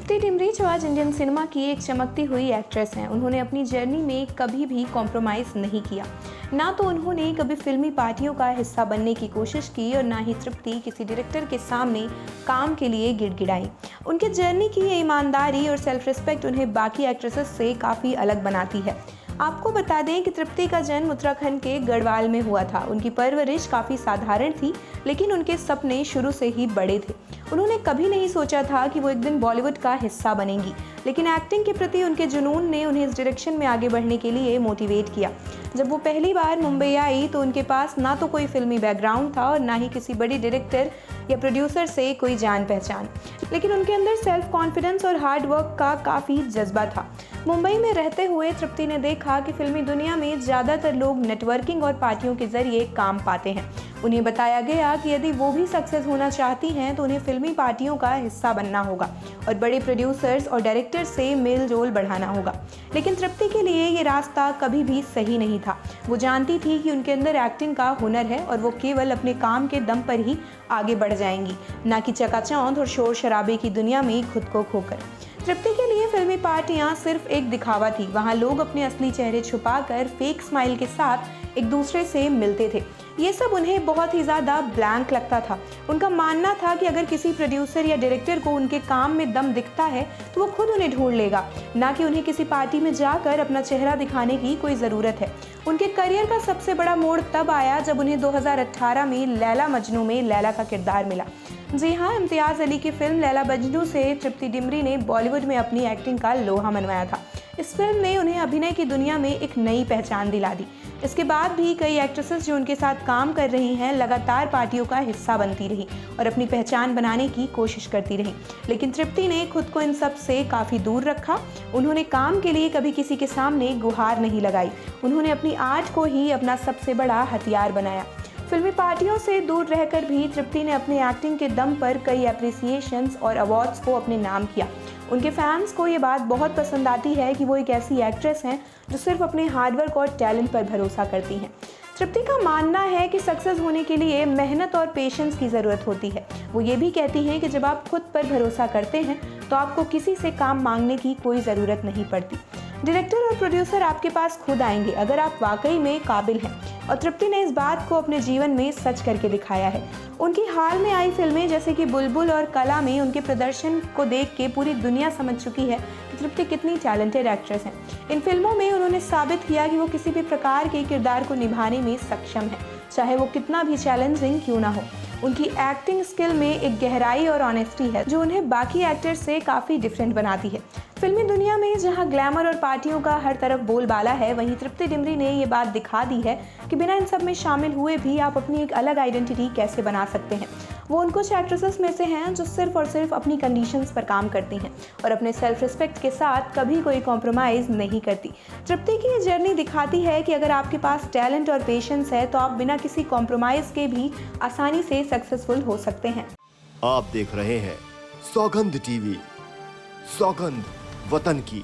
तृप्ति डिमरी जो आज Indian cinema की एक चमकती हुई एक्ट्रेस हैं, उन्होंने अपनी जर्नी में कभी भी कॉम्प्रोमाइज़ नहीं किया। ना तो उन्होंने कभी फिल्मी पार्टियों का हिस्सा बनने की कोशिश की और ना ही तृप्ति किसी डायरेक्टर के सामने काम के लिए गिड़गिड़ाई। उनके जर्नी की ये ईमानदारी और सेल्फ रिस्पेक्ट उन्हें बाकी एक्ट्रेसेस से काफ़ी अलग बनाती है। आपको बता दें कि तृप्ति का जन्म उत्तराखंड के गढ़वाल में हुआ था। उनकी परवरिश काफ़ी साधारण थी, लेकिन उनके सपने शुरू से ही बड़े थे। उन्होंने कभी नहीं सोचा था कि वो एक दिन बॉलीवुड का हिस्सा बनेंगी, लेकिन एक्टिंग के प्रति उनके जुनून ने उन्हें इस डायरेक्शन में आगे बढ़ने के लिए मोटिवेट किया। जब वो पहली बार मुंबई आई तो उनके पास ना तो कोई फिल्मी बैकग्राउंड था और ना ही किसी बड़ी डायरेक्टर या प्रोड्यूसर से कोई जान पहचान, लेकिन उनके अंदर सेल्फ कॉन्फिडेंस और हार्ड वर्क का काफ़ी जज्बा था। मुंबई में रहते हुए तृप्ति ने देखा कि फिल्मी दुनिया में ज़्यादातर लोग नेटवर्किंग और पार्टियों के जरिए काम पाते हैं। उन्हें बताया गया कि यदि वो भी सक्सेस होना चाहती हैं तो उन्हें फिल्मी पार्टियों का हिस्सा बनना होगा और बड़े प्रोड्यूसर्स और डायरेक्टर्स से मेल जोल बढ़ाना होगा। लेकिन तृप्ति के लिए ये रास्ता कभी भी सही नहीं था। वो जानती थी कि उनके अंदर एक्टिंग का हुनर है और वो केवल अपने काम के दम पर ही आगे बढ़ जाएंगी, ना कि चकाचौंध और शोर शराबे की दुनिया में खुद को खोकर। तृप्ति के लिए फिल्मी पार्टियां सिर्फ एक दिखावा थी। वहां लोग अपने असली चेहरे छुपाकर फेक स्माइल के साथ एक दूसरे से मिलते थे। ये सब उन्हें बहुत ही ज़्यादा ब्लैंक लगता था। उनका मानना था कि अगर किसी प्रोड्यूसर या डायरेक्टर को उनके काम में दम दिखता है तो वो खुद उन्हें ढूंढ लेगा, ना कि उन्हें किसी पार्टी में जाकर अपना चेहरा दिखाने की कोई ज़रूरत है। उनके करियर का सबसे बड़ा मोड़ तब आया जब उन्हें 2018 में लैला मजनू में लैला का किरदार मिला। जी हाँ, इम्तियाज़ अली की फिल्म लैला मजनू से तृप्ति डिमरी ने बॉलीवुड में अपनी एक्टिंग का लोहा मनवाया था। इस फिल्म ने उन्हें अभिनय की दुनिया में एक नई पहचान दिला दी। इसके बाद भी कई एक्ट्रेसेस जो उनके साथ काम कर रही हैं लगातार पार्टियों का हिस्सा बनती रही और अपनी पहचान बनाने की कोशिश करती रही, लेकिन तृप्ति ने खुद को इन सब से काफ़ी दूर रखा। उन्होंने काम के लिए कभी किसी के सामने गुहार नहीं लगाई। उन्होंने अपनी आर्ट को ही अपना सबसे बड़ा हथियार बनाया। फिल्मी पार्टियों से दूर रहकर भी तृप्ति ने अपने एक्टिंग के दम पर कई एप्रिसिएशंस और अवार्ड्स को अपने नाम किया। उनके फैंस को ये बात बहुत पसंद आती है कि वो एक ऐसी एक्ट्रेस हैं जो सिर्फ अपने हार्डवर्क और टैलेंट पर भरोसा करती हैं। तृप्ति का मानना है कि सक्सेस होने के लिए मेहनत और पेशेंस की ज़रूरत होती है। वो ये भी कहती हैं कि जब आप खुद पर भरोसा करते हैं तो आपको किसी से काम मांगने की कोई ज़रूरत नहीं पड़ती। डायरेक्टर और प्रोड्यूसर आपके पास खुद आएंगे अगर आप वाकई में काबिल हैं, और तृप्ति ने इस बात को अपने जीवन में सच करके दिखाया है। उनकी हाल में आई फिल्में जैसे कि बुलबुल और कला में उनके प्रदर्शन को देख के पूरी दुनिया समझ चुकी है कि तृप्ति कितनी टैलेंटेड एक्ट्रेस हैं। इन फिल्मों में उन्होंने साबित किया कि वो किसी भी प्रकार के किरदार को निभाने में सक्षम है, चाहे वो कितना भी चैलेंजिंग क्यों ना हो। उनकी एक्टिंग स्किल में एक गहराई और ऑनेस्टी है जो उन्हें बाकी एक्टर्स से काफ़ी डिफरेंट बनाती है। फिल्मी दुनिया में जहां ग्लैमर और पार्टियों का हर तरफ बोलबाला है, वहीं तृप्ति डिमरी ने ये बात दिखा दी है कि बिना इन सब में शामिल हुए भी आप अपनी एक अलग आइडेंटिटी कैसे बना सकते हैं। वो उन कुछ एक्ट्रेसेस में से हैं जो सिर्फ और सिर्फ अपनी कंडीशंस पर काम करती हैं और अपने सेल्फ रिस्पेक्ट के साथ कभी कोई कॉम्प्रोमाइज़ नहीं करती। तृप्ति की ये जर्नी दिखाती है कि अगर आपके पास टैलेंट और पेशेंस है तो आप बिना किसी कॉम्प्रोमाइज़ के भी आसानी से सक्सेसफुल हो सकते हैं। आप देख रहे हैं सौगंध टीवी, सौगंध वतन की।